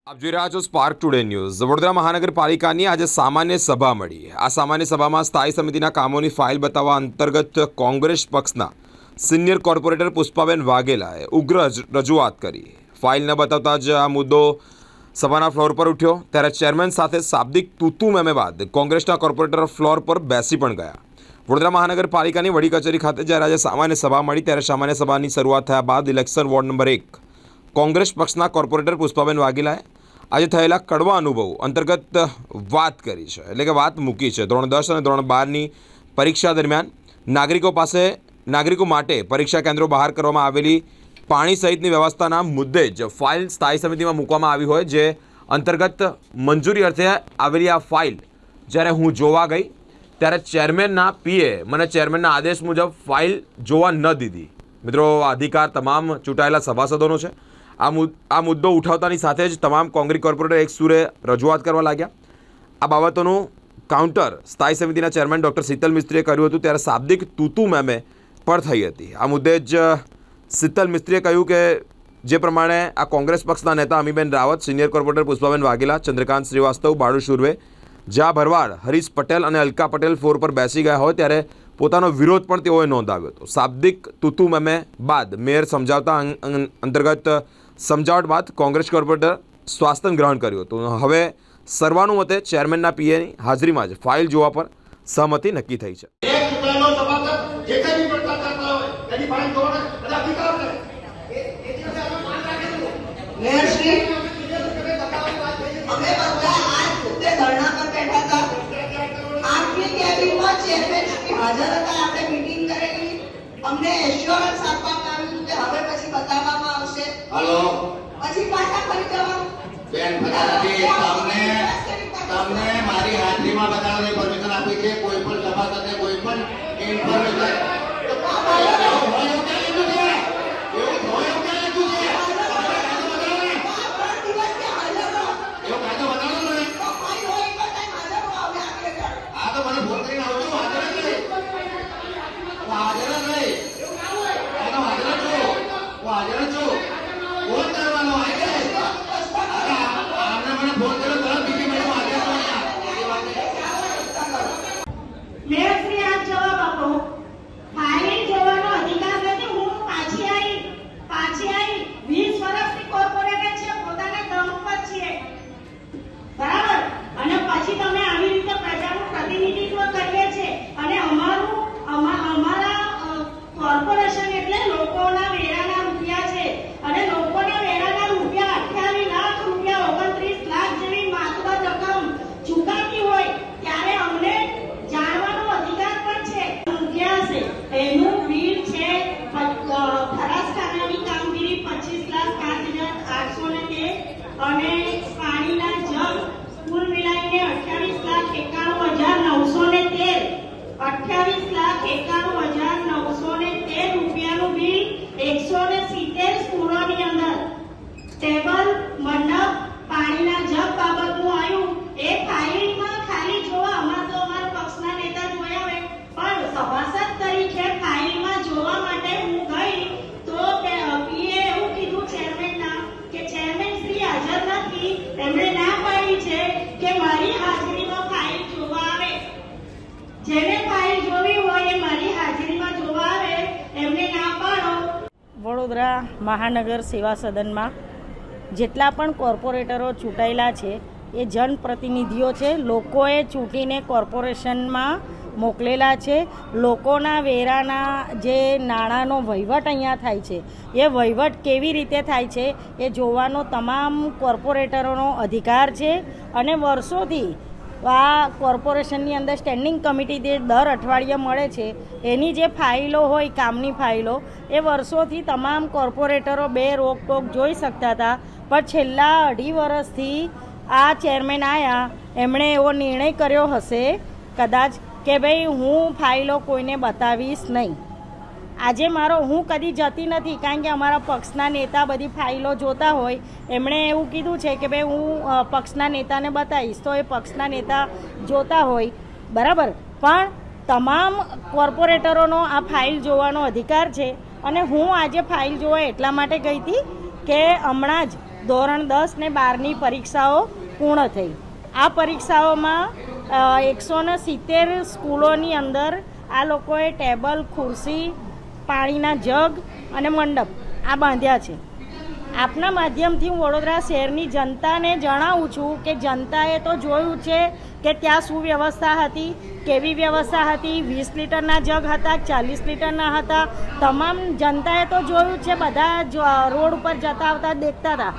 આપ જોઈ રહ્યા છો સ્પાર્ક ટુડે ન્યૂઝ। વડોદરા મહાનગરપાલિકાની આજે સામાન્ય સભા મળી। આ સામાન્ય સભામાં સ્થાયી સમિતિના કામોની ફાઇલ બતાવવા અંતર્ગત કોંગ્રેસ પક્ષના સિનિયર કોર્પોરેટર પુષ્પાબેન વાઘેલાએ ઉગ્ર રજૂઆત કરી। ફાઇલ ન બતાવતા જ આ મુદ્દો સભાના ફ્લોર પર ઉઠ્યો, ત્યારે ચેરમેન સાથે શાબ્દિક તૂતુ મેમે બાદ કોંગ્રેસના કોર્પોરેટર ફ્લોર પર બેસી પણ ગયા। વડોદરા મહાનગરપાલિકાની વડી કચેરી ખાતે જ્યારે આજે સામાન્ય સભા મળી, ત્યારે સામાન્ય સભાની શરૂઆત થયા બાદ ઇલેક્શન વોર્ડ નંબર 1 કોંગ્રેસ પક્ષના કોર્પોરેટર પુષ્પાબેન વાઘેલાએ આજે થયેલા કડવા અનુભવ અંતર્ગત વાત કરી છે, એટલે કે વાત મૂકી છે। ધોરણ 10 અને ધોરણ 12ની પરીક્ષા દરમિયાન નાગરિકો માટે પરીક્ષા કેન્દ્રો બહાર કરવામાં આવેલી પાણી સહિતની વ્યવસ્થાના મુદ્દે જ ફાઇલ સ્થાયી સમિતિમાં મૂકવામાં આવી હોય, જે અંતર્ગત મંજૂરી અર્થે આવેલી આ ફાઇલ જ્યારે હું જોવા ગઈ ત્યારે ચેરમેનના પીએ મને ચેરમેનના આદેશ મુજબ ફાઇલ જોવા ન દીધી। મિત્રો, આ અધિકાર તમામ ચૂંટાયેલા સભાસદોનો છે। આ મુદ્દો ઉઠાવતાની સાથે જ તમામ કોંગ્રેસ કોર્પોરેટર એક સુરે રજૂઆત કરવા લાગ્યા। આ બાબતોનું કાઉન્ટર સ્થાયી સમિતિના ચેરમેન ડૉક્ટર શીતલ મિસ્ત્રીએ કર્યું હતું, ત્યારે શાબ્દિક તૂતુ મેમે પણ થઈ હતી। આ મુદ્દે જ શીતલ મિસ્ત્રીએ કહ્યું કે જે પ્રમાણે આ કોંગ્રેસ પક્ષના નેતા અમીબેન રાવત, સિનિયર કોર્પોરેટર પુષ્પાબેન વાઘેલા, ચંદ્રકાંત શ્રીવાસ્તવ, બાળુ સુરવે, જા ભરવાડ, હરીશ પટેલ અને અલકા પટેલ ફ્લોર પર બેસી ગયા હોય ત્યારે પોતાનો વિરોધ પણ તેઓએ નોંધાવ્યો હતો। શાબ્દિક તૂતુ મેમે બાદ મેયર સમજાવટ બાદ કોંગ્રેસ કોર્પોરેટર સ્વાસ્થ્ય ગ્રહણ કર્યું હતું। હવે સર્વાનુમતે ચેરમેનના પીએની હાજરીમાં જ ફાઇલ જોવા પર સહમતિ નક્કી થઈ છે। અમને એશ્યોરન્સ આપવામાં આવ્યું કે હવે પછી બતાવવામાં આવશે। હલો, પછી પાછા ફરી જવાનું બેન ફટાફટી તમને મારી હાજરીમાં બતાવવાની પરમિશન આપી છે। કોઈ પણ સભાસદને કોઈ પણ ઇન્ફોર્મેશન અને પાણીના જગ કુલ મિલાઈને 28,91,913 રૂપિયાનું બિલ 170 સ્કૂલોની અંદર ટેબલ, મંડપ, પાણીના જગ બાબતનું આવ્યું। એ ફાઇલમાં ખાલી જોવા અમારા પક્ષના નેતા જોયા હોય, પણ સભાસદ તરીકે ફાઇલમાં જોવા માટે હું ગઈ તો પીએ એવું કીધું ચેરમેનના કે ચેરમેન શ્રી હાજર નથી, એમણે ના પાડી છે કે મારી હાજરીમાં ફાઇલ જોવા આવે। જેને ફાઇલ જોવી હોય એ મારી હાજરીમાં જોવા આવે, એમને ના પાડો। વડોદરા મહાનગર સેવા સદનમાં જેટલા પણ કોર્પોરેટરો ચૂંટાયેલા છે એ જનપ્રતિનિધિઓ છે। લોકોએ ચૂંટીને કોર્પોરેશનમાં મોકલેલા છે। લોકોના વેરાના જે નાણાંનો વહીવટ અહીંયા થાય છે એ વહીવટ કેવી રીતે થાય છે એ જોવાનો તમામ કોર્પોરેટરોનો અધિકાર છે। અને વર્ષોથી આ કોર્પોરેશનની અંદર સ્ટેન્ડિંગ કમિટી જે દર અઠવાડિયે મળે છે એની જે ફાઇલો હોય, કામની ફાઇલો, એ વર્ષોથી તમામ કોર્પોરેટરો બે રોકટોક જોઈ શકતા હતા, પણ છેલ્લા 2.5 વર્ષથી આ ચેરમેન આવ્યા, એમણે એવો નિર્ણય કર્યો હશે કદાચ કે ભાઈ હું ફાઇલો કોઈને બતાવીશ નહીં। આજે હું કદી જતી નથી, કારણ કે અમારા પક્ષના નેતા બધી ફાઇલો જોતા હોય, એમણે એવું કીધું છે કે ભાઈ હું પક્ષના નેતાને બતાવીશ, તો એ પક્ષના નેતા જોતા હોય, બરાબર, પણ તમામ કોર્પોરેટરોનો આ ફાઇલ જોવાનો અધિકાર છે। અને હું આજે ફાઇલ જોવા એટલા માટે ગઈ હતી કે હમણાં જ ધોરણ 10 ને 12ની પરીક્ષાઓ પૂર્ણ થઈ. આ પરીક્ષાઓમાં 170 સ્કૂલોની અંદર આ લોકોએ ટેબલ, ખુરશી, પાણીના જગ અને મંડપ આ બાંધ્યા છે. આપના માધ્યમથી હું વડોદરા શહેરની જનતાને જણાવું છું કે જનતાએ તો જોયું છે કે ત્યાં શું વ્યવસ્થા હતી, કેવી વ્યવસ્થા હતી. 20 લીટરના જગ હતા, 40 લીટરના હતા. તમામ જનતાએ તો જોયું છે, બધા રોડ ઉપર જતા આવતા દેખતા હતા.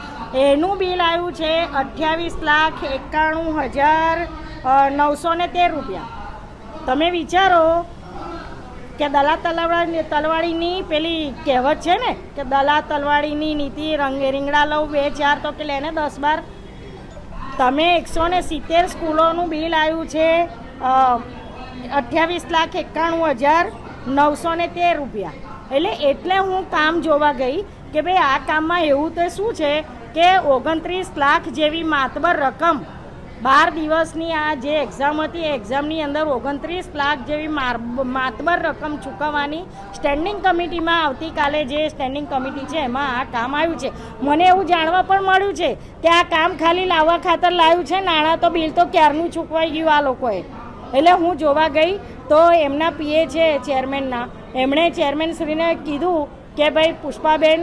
એનું બિલ આવ્યું છે 28,91,913 રૂપિયા. તમે વિચારો કે દલા તલવાડીની પેલી કહેવત છે ને કે દલા તલવાડીની નીતિ રીંગણા લઉં 2-4 તો કે લેને 10-12. તમે 170 સ્કૂલોનું બિલ આવ્યું છે 28,91,913 રૂપિયા. એટલે હું કામ જોવા ગઈ કે ભાઈ આ કામમાં એવું તો શું છે કે 29 લાખ જેવી માતબર રકમ 12 દિવસની આ જે એક્ઝામ હતી એ એક્ઝામની અંદર 29 લાખ જેવી માતબર રકમ ચૂકવવાની સ્ટેન્ડિંગ કમિટીમાં આવતીકાલે જે સ્ટેન્ડિંગ કમિટી છે એમાં આ કામ આવ્યું છે. મને એવું જાણવા પણ મળ્યું છે કે આ કામ ખાલી લાવવા ખાતર લાવ્યું છે, નાણાં તો બિલ તો ક્યારનું ચૂકવાઈ ગયું આ લોકોએ. એટલે હું જોવા ગઈ તો એમના પીએ છે ચેરમેનના, એમણે ચેરમેનશ્રીને કીધું કે ભાઈ પુષ્પાબેન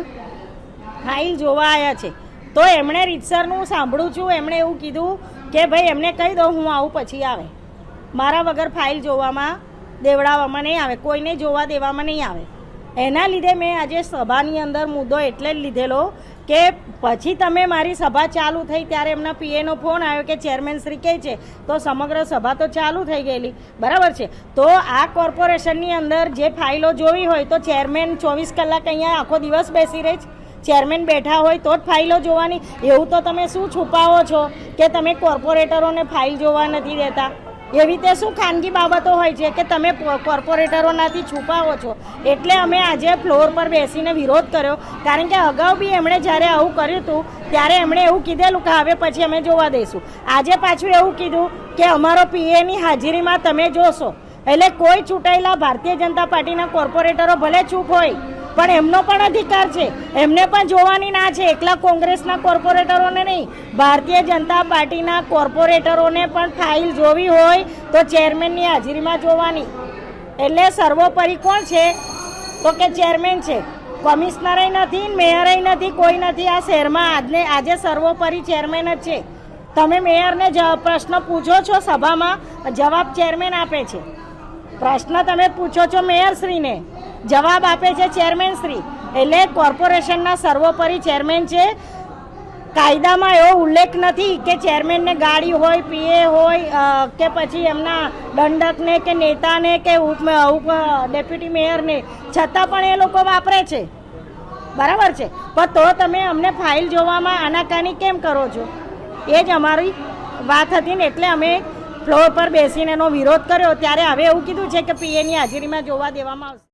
ફાઇલ જોવા આવ્યા છે. તો એમણે રીતસરનું સાંભળું છું, એમણે એવું કીધું કે ભાઈ એમને કહી દો હું આવું પછી આવે. મારા વગર ફાઇલ જોવામાં દેવડાવવામાં નહીં આવે, કોઈને જોવા દેવામાં નહીં આવે. એના લીધે મેં આજે સભાની અંદર મુદ્દો એટલે જ લીધેલો કે પછી તમે મારી સભા ચાલુ થઈ ત્યારે એમના પીએનો ફોન આવ્યો કે ચેરમેન શ્રી કહે છે, તો સમગ્ર સભા તો ચાલુ થઈ ગયેલી, બરાબર છે. તો આ કોર્પોરેશનની અંદર જે ફાઇલો જોવી હોય તો ચેરમેન 24 કલાક અહીંયા આખો દિવસ બેસી રહે છે. ચેરમેન બેઠા હોય તો જ ફાઇલો જોવાની. એવું તો તમે શું છુપાવો છો કે તમે કોર્પોરેટરોને ફાઇલ જોવા નથી દેતા? એવી રીતે શું ખાનગી બાબતો હોય છે કે તમે કોર્પોરેટરોનાથી છુપાવો છો? એટલે અમે આજે ફ્લોર પર બેસીને વિરોધ કર્યો, કારણ કે અગાઉ બી એમણે જ્યારે આવું કર્યું હતું ત્યારે એમણે એવું કીધેલું કે હવે પછી અમે જોવા દઈશું. આજે પાછું એવું કીધું કે અમારો પીએની હાજરીમાં તમે જોશો. એટલે કોઈ ચૂંટાયેલા ભારતીય જનતા પાર્ટીના કોર્પોરેટરો ભલે ચૂપ હોય પણ એમનો પણ અધિકાર છે, એમને પણ જોવાની ના છે. એકલા કોંગ્રેસના કોર્પોરેટરોને નહીં, ભારતીય જનતા પાર્ટીના કોર્પોરેટરોને પણ ફાઇલ જોવી હોય તો ચેરમેનની હાજરીમાં જોવાની. એટલે સર્વોપરી કોણ છે તો કે ચેરમેન છે, કમિશનરે નથી, મેયરે નથી, કોઈ નથી આ શહેરમાં. આજે સર્વોપરી ચેરમેન જ છે. તમે મેયરને પ્રશ્ન પૂછો છો સભામાં, જવાબ ચેરમેન આપે છે. પ્રશ્ન તમે પૂછો છો મેયરશ્રીને, જવાબ આપે છે ચેરમેનશ્રી. એટલે કોર્પોરેશનના સર્વોપરી ચેરમેન છે. કાયદામાં એવો ઉલ્લેખ નથી કે ચેરમેનને ગાડી હોય, પીએ હોય કે પછી એમના દંડકને કે નેતાને કે ડેપ્યુટી મેયરને, છતાં પણ એ લોકો વાપરે છે, બરાબર છે. પણ તો તમે અમને ફાઇલ જોવામાં આનાકાની કેમ કરો છો? એ જ અમારી વાત હતી ને, એટલે અમે ફ્લોર પર બેસીને એનો વિરોધ કર્યો. ત્યારે હવે એવું કીધું છે કે પીએની હાજરીમાં જોવા દેવામાં આવશે.